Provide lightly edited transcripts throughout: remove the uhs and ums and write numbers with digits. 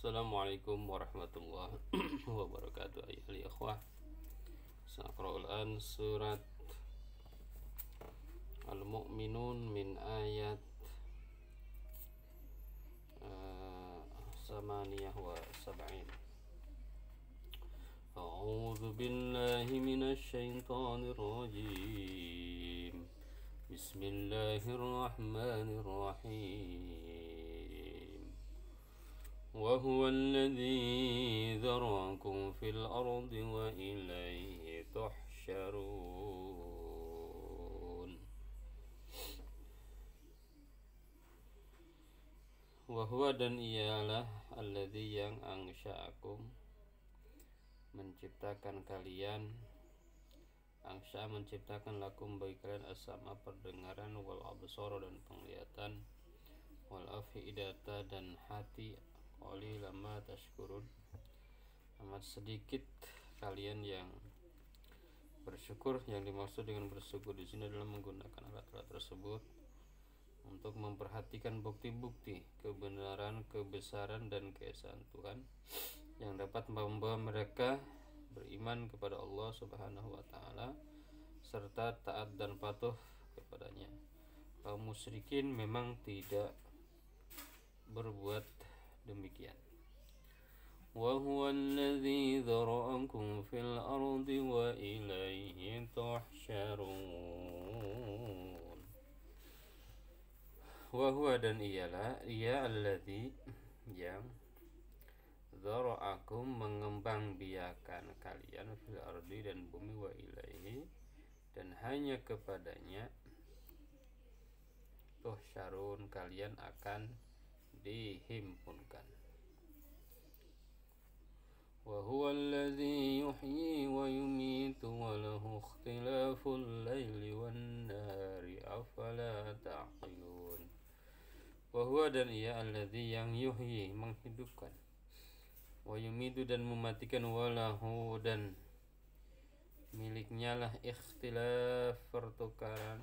Assalamualaikum warahmatullahi wabarakatuh. Ayuhal ikhwah, saqra'ul an surat Al-Mu'minun min ayat samaniyah wa sab'in. A'udzu billahi minasy syaithanir rajim. Bismillahirrahmanirrahim. وهو الذي ذرأكم في الأرض وإليه تحشرون. Wahwa dan ialah alladzi yang angsha'akum menciptakan kalian, angsha menciptakan lakum bagi kalian as-sama pendengaran, wal absara dan penglihatan, wal afidata dan hati. Qalilan ma tashkurun, amat sedikit kalian yang bersyukur. Yang dimaksud dengan bersyukur di sini adalah menggunakan alat-alat tersebut untuk memperhatikan bukti-bukti kebenaran, kebesaran dan keesaan Tuhan yang dapat membawa mereka beriman kepada Allah Subhanahu wa taala serta taat dan patuh kepadanya. Kaum musyrikin memang tidak berbuat demikian. Wa huwa alladzi dzara'akum fil ardi wa ilaihi tuhsyarun. Wa huwa dan ialah ia alladzi yang dzara'akum mengembang biakan kalian fil ardi dan bumi, wa ilaihi dan hanya kepadanya tuhsyarun kalian akan dihimpunkan. Wa huwa alladzi yuhyi wa yumitu wa lahu ikhtilaful laili wan nahari afala ta'qilun. Wa huwa dan ia alladzi yang yuhyi menghidupkan, wa yumitu dan mematikan, wa lahu dan miliknya lah ikhtilaf pertukaran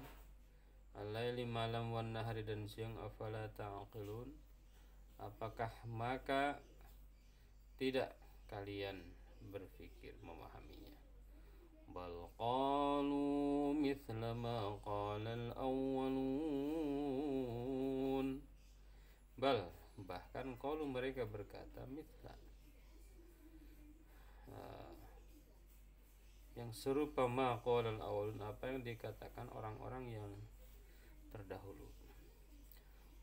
al-laili malam, wan nahari dan siang, afala ta'qilun apakah maka tidak kalian berpikir memahaminya. Bal qalu mithla ma qala al-awwalun. Bal bahkan qalu mereka berkata mithla yang serupa ma qala al-awwalun apa yang dikatakan orang-orang yang terdahulu.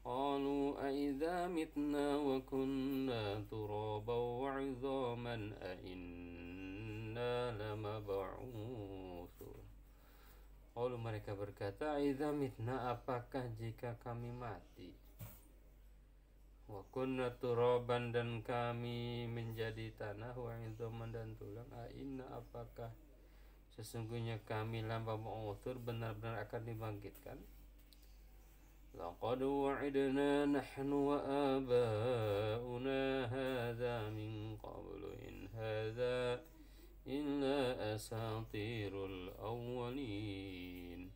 Qalu aidza mitna wa kunna turaban wa 'idhaman a inna lamab'utsun. Qalu mereka berkata aidza mitna apakah jika kami mati, wa kunna turaban dan kami menjadi tanah, wa 'idhaman dan tulang, a inna apakah sesungguhnya kami lamab'utsun benar-benar akan dibangkitkan. Laqad wa'idna nahnu wa aba'una hadza min qablu in hadza illa asatirul awwalin.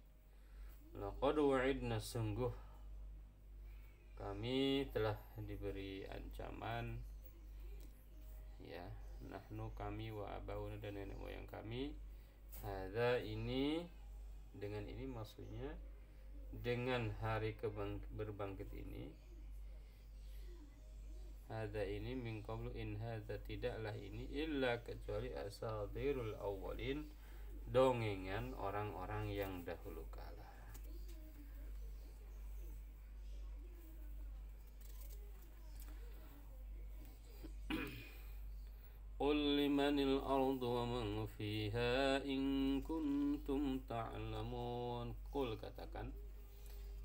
Laqad wa'idna sungguh kami telah diberi ancaman, ya, nahnu kami, wa aba'una dan nenek moyang kami, hadza ini dengan ini maksudnya dengan hari berbangkit ini, hadza ini min qablu in hadza tidaklah ini illa kecuali asatirul awwalin dongengan orang-orang yang dahulu kala. Qul limanil ardu wa man fiha in kuntum ta'lamun. Qul katakan,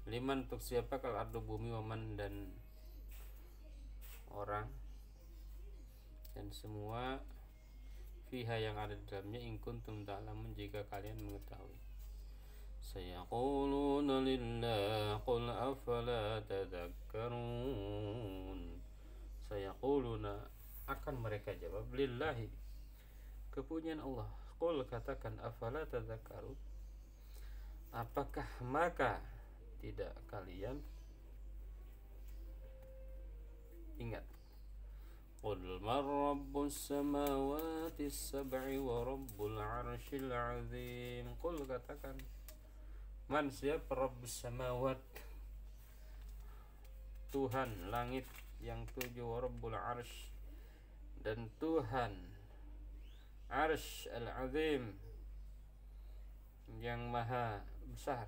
liman untuk siapa, kal ardu bumi, waman dan orang dan semua, fiha yang ada di dalamnya, in kuntum ta'lamun jika kalian mengetahui. Sayaquluna lillah qul afala tadhakkarun. Sayaquluna akan mereka jawab, lillahi kepunyaan Allah. Qul katakan, afala tadhakkarun apakah maka tidak kalian ingat. Qul man rabbus samawati sab'i wa rabbul arshil azim. Qul, katakan, man, siapa rabbus samawat, Tuhan langit yang 7, wa rabbul arsh, dan Tuhan arsh al-azim yang maha besar.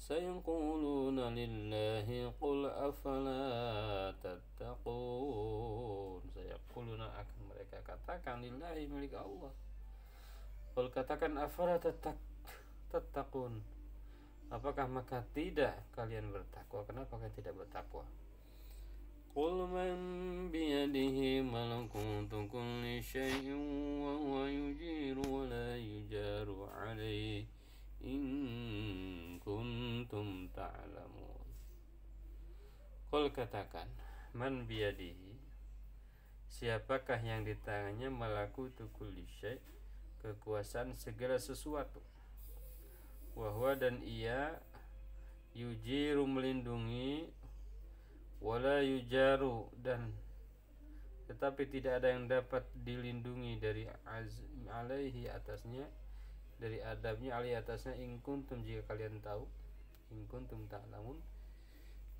Sayaquluna lillahi qul afala tattaqun. Sayaquluna, akan mereka katakan, lillahi, milik Allah. Qul, katakan, afala tattaqun, apakah maka tidak kalian bertakwa? Kenapa kalian tidak bertakwa? Qul man biyadihi malakutu kulli syai'in wa huwa yujiru wa la yujaru alaihi in kuntum ta'lamun. Qul, katakan, man biyadihi, siapakah yang di tangannya malakutu kulli syai', kekuasaan segala sesuatu, wa huwa, dan ia, yujiru, melindungi, wala yujaru, dan tetapi tidak ada yang dapat dilindungi dari alaihi, atasnya, dari adabnya, alaihi, atasnya, in kuntum, jika kalian tahu, in kuntum ta'lamun,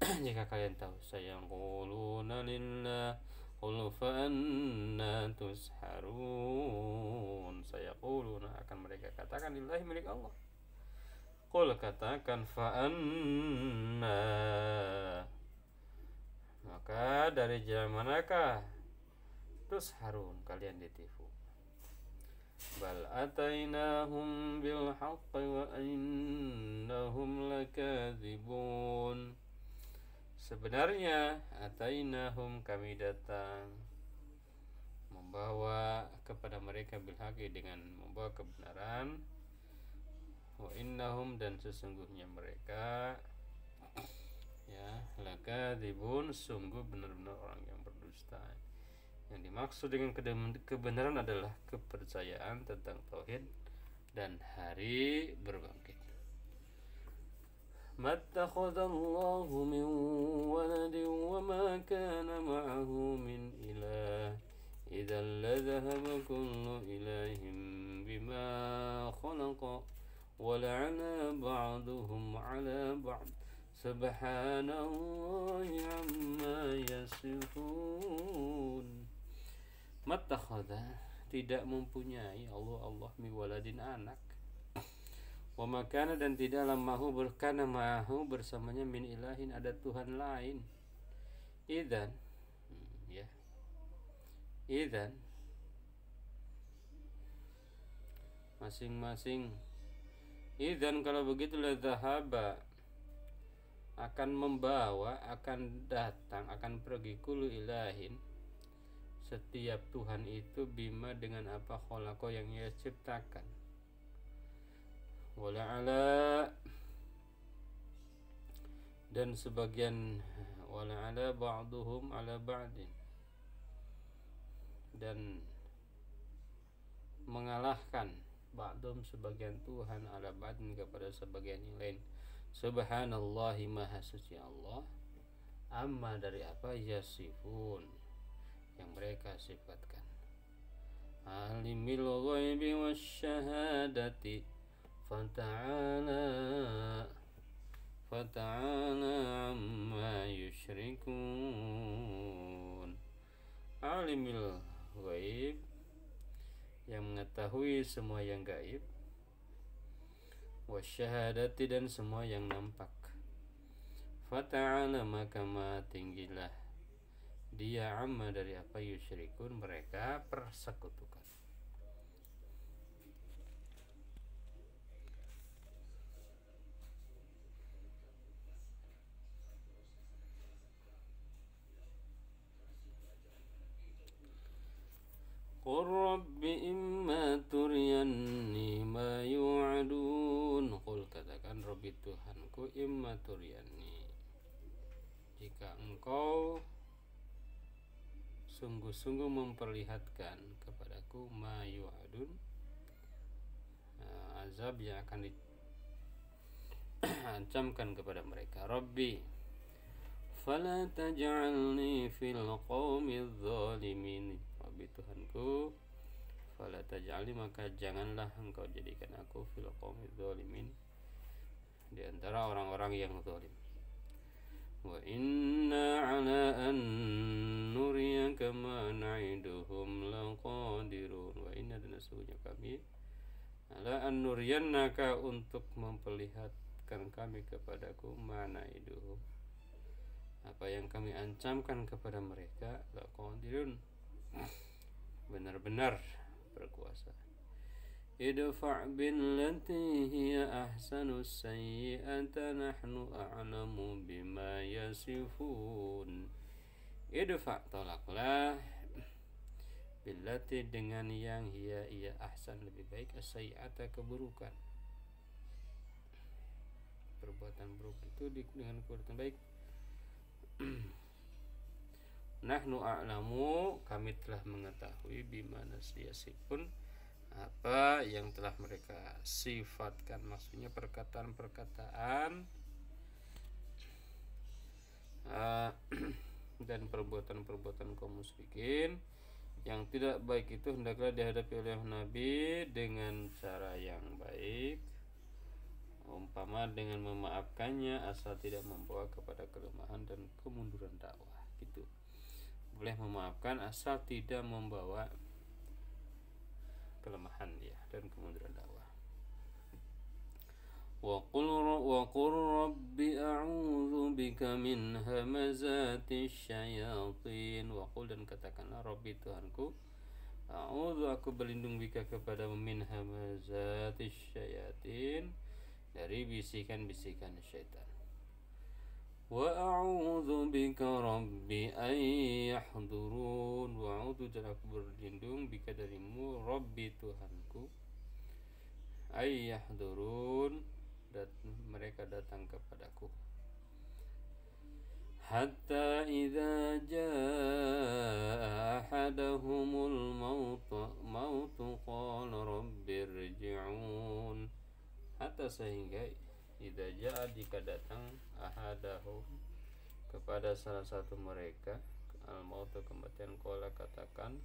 jika kalian tahu. Sayaquluna lillah qul fa anna tusharun. Sayaquluna, akan mereka katakan, lillahi, milik Allah. Qul, katakan, fa anna, maka dari jalan manakah, tusharun, kalian ditipu. Bal atainahum bil haqqi wa innahum lakadzibun. Sebenarnya, atainahum, kami datang, membawa kepada mereka, bil haqqi, dengan membawa kebenaran, wa innahum, dan sesungguhnya mereka, ya, lakadzibun, sungguh benar-benar orang yang berdusta. Yang dimaksud dengan kebenaran adalah kepercayaan tentang tauhid dan hari berbangkit. Mattakhadallahu min waladin wa ma kana ma'ahu min ilah idzal ladhahaba kullu ilahin bima khalaqa wa la'ana ba'duhum 'ala ba'd subhanallahi amma yasifun. Mattakhadha, tidak mempunyai Allah miwaladin, anak, wa makana, dan tidaklah mahu, berkana mahu, bersamanya, min ilahin, ada Tuhan lain. Idzan, ya, idzan, masing-masing, idzan, kalau begitu, la dhahaba, akan membawa, akan datang, akan pergi, kullu ilahin, setiap Tuhan itu, bima, dengan apa, khalaqa, yang ia ciptakan, wala'ala, dan sebagian, wala'ala ba'duhum ala ba'din, dan mengalahkan, ba'dhum, sebagian Tuhan, ala ba'din, kepada sebagian yang lain. Subhanallahi, maha suci Allah, amma, dari apa, yasifun, yang mereka sifatkan. Alimil ghaibi wasyahadati fata'ala amma yusyrikun. Alimil ghaib, yang mengetahui semua yang gaib, wasyahadati, dan semua yang nampak. Fata'ala, maka maha tinggilah dia, amma, dari apa, yusyrikun, mereka persekutukan. Qur rabbi imma turiyanni ma yu'adun. Qul, katakan, Rabbi, Tuhanku, imma turiyanni, jika engkau sungguh-sungguh memperlihatkan kepadaku, ma yu'adun, azab yang akan diancamkan kepada mereka. Rabbi, Fala taj'alni fil qaumidz zalimin. Wahai Tuhanku, fala taj'alni, maka janganlah engkau jadikan aku fil qaumidz zalimin, di antara orang-orang yang zalim. Wa inna ala an nuriyaka ma na'iduhum laqadirun. Wa inna, dan sesungguhnya kami, ala an nuriyannaka, untuk memperlihatkan kami kepadaku, ma na'iduhum, apa yang kami ancamkan kepada mereka, laqadirun, benar-benar berkuasa. Idfa' billati hiya ahsanu sayyi'ata nahnu a'lamu bima yasifun. Idfa', tolaklah, billati, dengan yang ia ahsan, lebih baik, as-sayyi'ata, keburukan, perbuatan buruk itu dengan perbuatan baik. Nahnu a'lamu, kami telah mengetahui, bima yasifun, apa yang telah mereka sifatkan, maksudnya perkataan-perkataan dan perbuatan-perbuatan kaum musyrikin yang tidak baik itu hendaklah dihadapi oleh Nabi dengan cara yang baik, umpama dengan memaafkannya asal tidak membawa kepada kelemahan dan kemunduran dakwah. Gitu, boleh memaafkan asal tidak membawa kelemahan ya dan kemunduran dakwah. Wa qul rabbi a'udzu bika min hamazati syayatin. Wa qul, dan katakanlah, Rabbi, Tuhanku, a'udzu, aku berlindung, bika, kepada, min hamazati syayatin, dari bisikan-bisikan syaitan. Wa a'udzu bika rabbi an yahdurun. Wa a'udzu, dan aku berlindung, bika, darimu, Rabbi, Tuhanku, ay yahdurun, mereka datang kepadaku. Hatta idza jaa ahadahumul maut qala rabbi irji'un. Hatta, sehingga, idza jaa, jika datang, ahadahum, kepada salah satu mereka, al-maut, kematian, qala, katakan,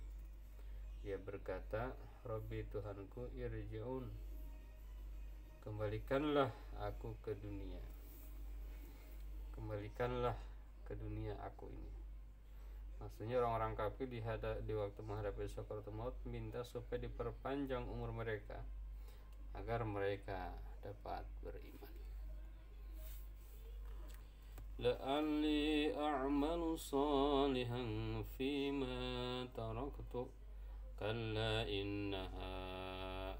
dia berkata, Rabbi, Tuhanku, irji'un, kembalikanlah aku ke dunia, kembalikanlah ke dunia aku ini. Maksudnya orang-orang kafir di waktu menghadapi sakaratul maut minta supaya diperpanjang umur mereka agar mereka dapat beriman. La'alli a'malu salihan fima taraktu kalla innaha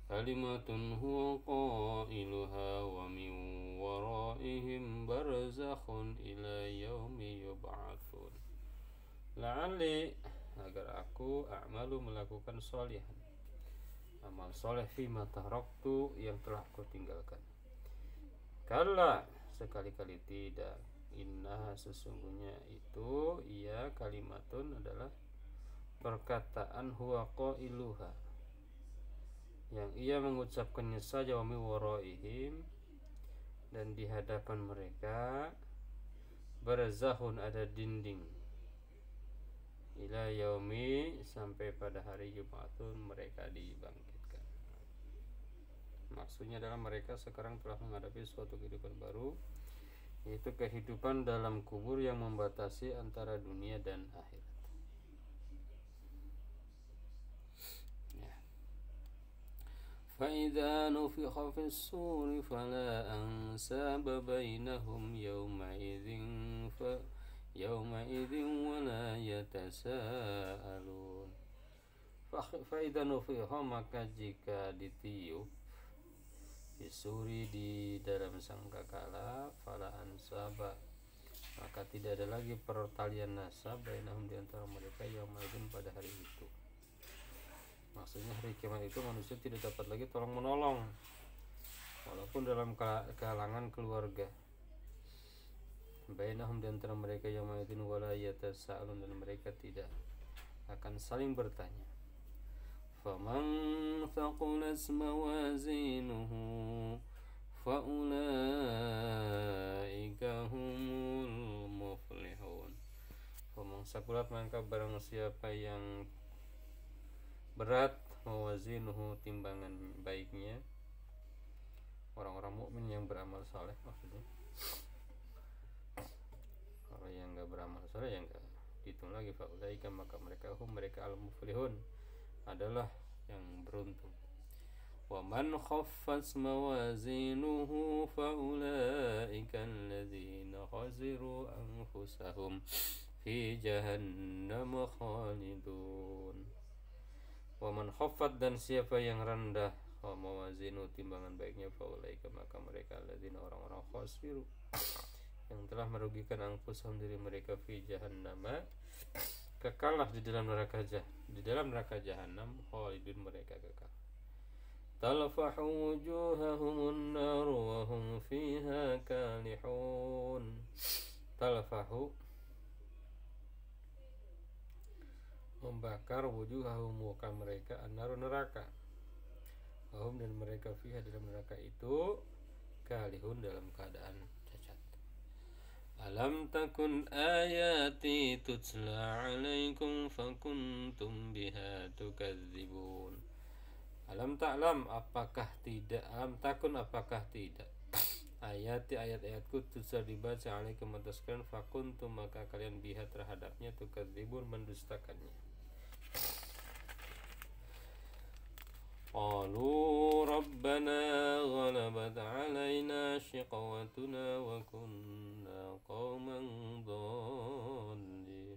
kalimatun huwa qailuha wa min waraihim barzakhun ila yaumi yub'atsun. La'alli, agar aku, a'malu, melakukan sholihan, amal soleh, fima taraktu, yang telah aku tinggalkan. Kalla, sekali-kali tidak, innaha, sesungguhnya itu, ia, kalimatun, adalah perkataan, huwa qailuha, yang ia mengucapkannya saja, wa min waraihim, dan di hadapan mereka, barzahun, ada dinding, ila yaumi, sampai pada hari Jumatun mereka dibangkitkan. Maksudnya adalah mereka sekarang telah menghadapi suatu kehidupan baru, yaitu kehidupan dalam kubur yang membatasi antara dunia dan akhirat. فَإِذَا نُفِخَ فِي الصُّورِ فَلَا أَنْسَابَ بَيْنَهُمْ يَوْمَئِذٍ وَلَا يَتَسَاءَلُونَ. فَإِذَا نُفِخَ, maka jika ditiup, disuri, di dalam sangkakala, fala ansaba, maka tidak ada lagi pertalian nasab, bainahum, di antara mereka, yaumaidin, pada hari itu. Maksudnya hari kiamat itu manusia tidak dapat lagi tolong menolong, walaupun dalam kalangan keluarga. Bainahum, di antara mereka, yaumaidin wala yatasaalun, dan mereka tidak akan saling bertanya. Faman thaqulat mawazinuhu faulaika humul muflihun. Faman saqulat maka barang siapa yang berat mawazinuhu timbangan baiknya, orang-orang mukmin yang beramal saleh maksudnya. Kalau yang enggak beramal saleh yang enggak dihitung lagi, faulaika maka mereka al-muflihun adalah yang beruntung. Wa man khaffat mawazinuhu faulaika alladzina khasiru anfusahum fi jahannam khalidun. Wa man khaffat dan siapa yang rendah mawazinu timbangan baiknya faulaika maka mereka alladzina orang-orang khasiru yang telah merugikan anfusahum diri mereka fi jahannam kekalah di dalam neraka jahanam khalidun mereka kekal. Talfahu wujuhahumun nar wa hum fiha kalihun. Talfahu membakar wujuhahum muka mereka an-nar neraka. Wahum dan mereka fiha dalam neraka itu kalihun dalam keadaan cacat. Alam takun ayati tutla alaikum fakuntum biha tukadzibun. Alam ta'lam apakah tidak, alam takun apakah tidak, ayati ayat-ayatku tutla dibaca alaikum atas kalian fakuntum maka kalian biha terhadapnya tukadzibun mendustakannya. Qalu rabbana ghalabat alaina shiqwatuna wa kunna qauman dhalin.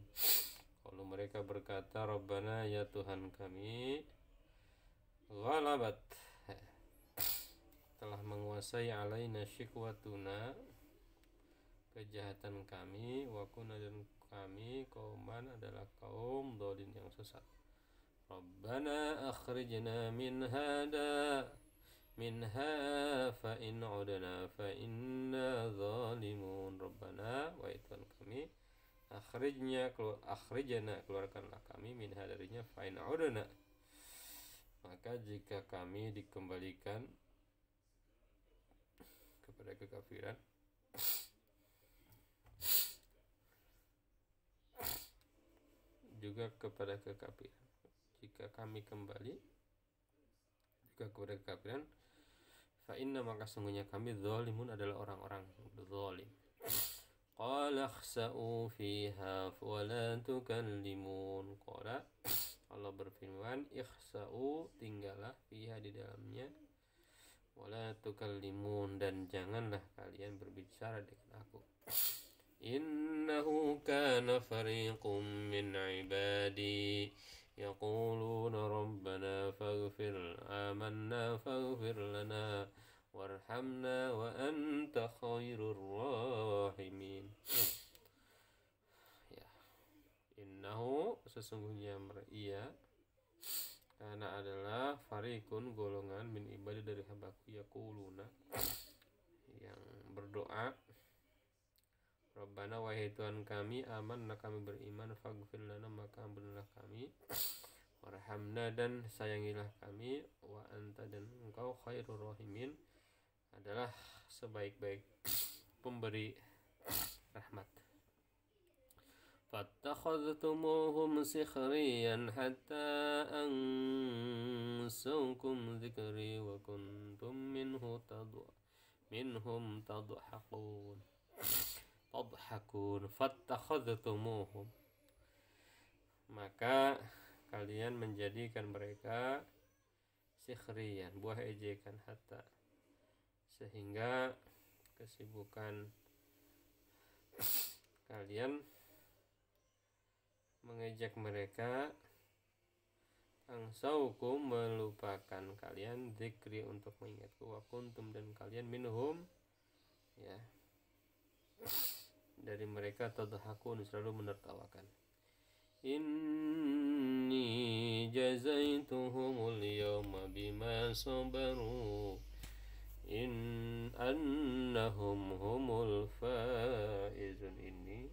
Kalau mereka berkata rabbana ya Tuhan kami, ghalabat telah menguasai alaina shiqwatuna kejahatan kami, wa kunna dan kami qauman adalah kaum dhalin yang sesat. Rabbana akhrijna minha fa in udna fa inna zalimun. Rabbana wa Tuhan kami, akhrijna keluarkanlah kami minha darinya fa in udna maka jika kami dikembalikan kepada kekafiran juga kepada kekafiran. Jika kami kembali juga kepada kekafiran, fa inna maka sungguhnya kami zalimun adalah orang-orang zalim. Qala khsa'u fiha wa la tukallimun. Qala Allah berfirman, ikhsa'u tinggallah fiha di dalamnya, wa la tukallimun dan janganlah kalian berbicara dengan aku. Innahu kana fariqum min ibadi yaquluna rabbana faghfir amanna faghfir lana warhamna wa anta khairur rahimin. Ya. Innahu sesungguhnya ia karena adalah fariqun golongan min ibadi dari hambaku yaquluna yang berdoa Rabbana wahai Tuhan kami amanna kami beriman faghfir lana maka ampunilah kami warhamna dan sayangilah kami wa anta dan engkau khairur rahimin adalah sebaik-baik pemberi rahmat. Fattakhadhtumuhum sikhriyan hatta ansawkum dzikri wa kuntum minhum tadhakun. Fattakhadhtumuhum maka kalian menjadikan mereka sikhriyan buah ejekan hatta sehingga kesibukan kalian mengejek mereka angsaukum melupakan kalian dzikri untuk mengingatku wa kuntum dan kalian minhum ya dari mereka tadhakun selalu menertawakan. Inni jazaituhumul yawma bima sabaru in annahum humul faizun. Ini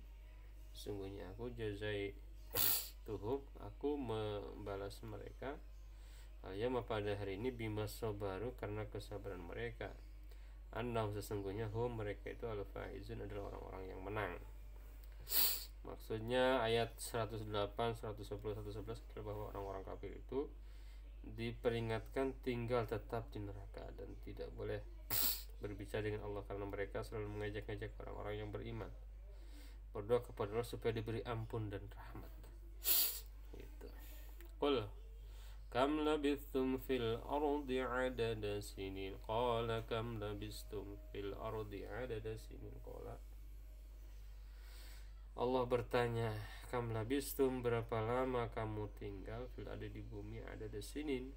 sungguhnya aku jazaituhum aku membalas mereka al-yawma pada hari ini bima sabaru karena kesabaran mereka. Annahum sesungguhnya hum mereka itu al-faizun adalah orang-orang yang menang. Maksudnya ayat 108, 110, 111 adalah bahwa orang-orang kafir itu diperingatkan tinggal tetap di neraka dan tidak boleh berbicara dengan Allah karena mereka selalu mengajak-ngajak orang-orang yang beriman berdoa kepada Allah supaya diberi ampun dan rahmat. Gitu. Qul kam labithtum fil ardi adada sinin qala kam labithtum fil ardi adada sinin qala Allah bertanya, kam labistum, berapa lama kamu tinggal fil ada di bumi ada sinin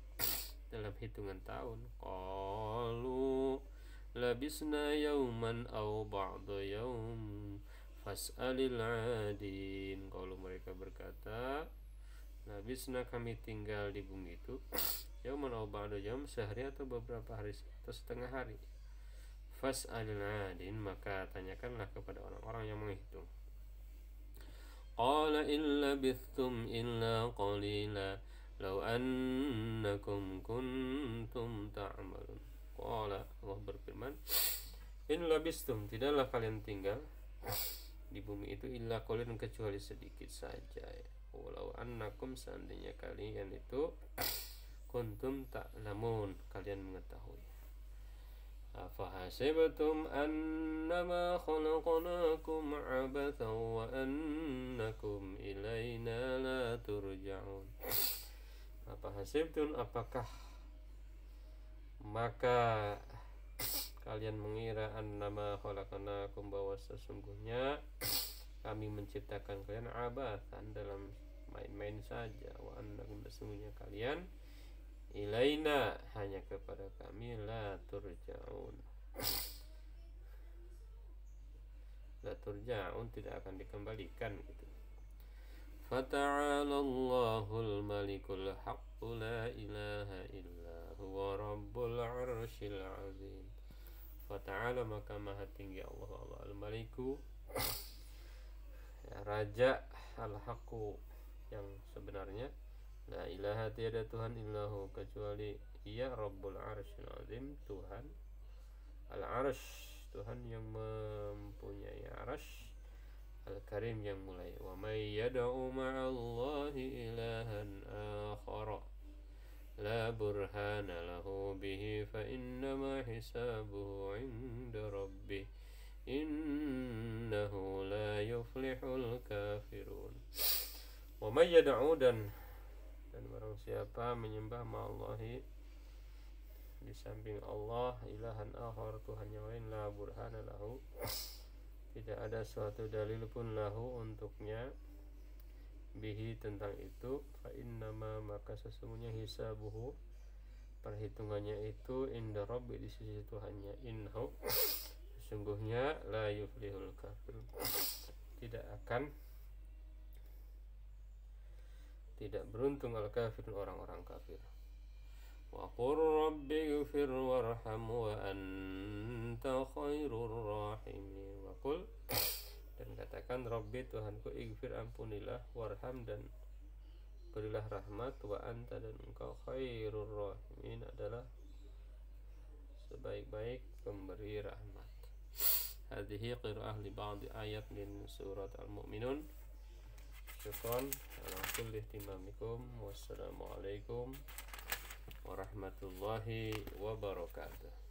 dalam hitungan tahun. Qalu labisna yauman aw ba'da yaum fas'alil adin. Kalau mereka berkata, labisna kami tinggal di bumi itu yauman aw ba'da yaum, sehari atau beberapa hari atau setengah hari. Fas'alil adin, maka tanyakanlah kepada orang-orang yang menghitung. Qala in labithtum illa qalila law annakum kuntum ta'malun. Qala, Allah berfirman, in labithtum, tidaklah kalian tinggal di bumi itu illa qalilan, kecuali sedikit saja. Walau annakum, seandainya kalian itu kuntum ta'lamun, kalian mengetahui. Afahasibtum annama khalaqnakum abathan wa annakum ilaina la turja'un. Afahasibtum, apakah maka kalian mengira annama khalaqnakum, bahwa sesungguhnya kami menciptakan kalian abathan, dalam main-main saja, wa annakum, sesungguhnya kalian ilaina, hanya kepada kami, la turja'un, la turja'un, tidak akan dikembalikan gitu. Fata'alallahul malikul haqqu la ilaha illa huwa rabbul arshil azim. Fata'ala, maka maha tinggi Allah, Allah al-maliku, raja, al-haqqu, yang sebenarnya, la ilaha, tiada Tuhan illahu, kecuali ia, Rabbul Arsyil Azim, Tuhan Al-Arsy, Tuhan yang mempunyai Arsy, Al-Karim, yang mulai. Wa may yad'u ma'allahi ilahan akhara la burhana lahu bihi fa innama hisabuhu 'inda rabbih innahu la yuflihul kafirun. Wa may yad'u, dan barang siapa menyembah ma'allahi, di samping Allah, ilahan akhar, Tuhan yang lain, la burhana lahu, tidak ada suatu dalil pun lahu untuknya, bihi, tentang itu, fa innama, maka sesungguhnya, hisabuhu, perhitungannya itu, inda rabbi, di sisi Tuhannya, innahu, sesungguhnya, la yuflihul kafir, tidak beruntung al-kafirun, orang-orang kafir. Wa qur rabbi ighfir warham wa anta khairur rahimin. Wa qul, dan katakan, Rabbi, Tuhanku, ighfir, ampunilah, warham, dan berilah rahmat, wa anta, dan engkau, khairur rahimin, adalah sebaik-baik pemberi rahmat. Hadhihi qira'ah li ba'di ayat min surat Al-Mu'minun. Syukran ala kulli ihtimamikum. Wassalamualaikum warahmatullahi wabarakatuh.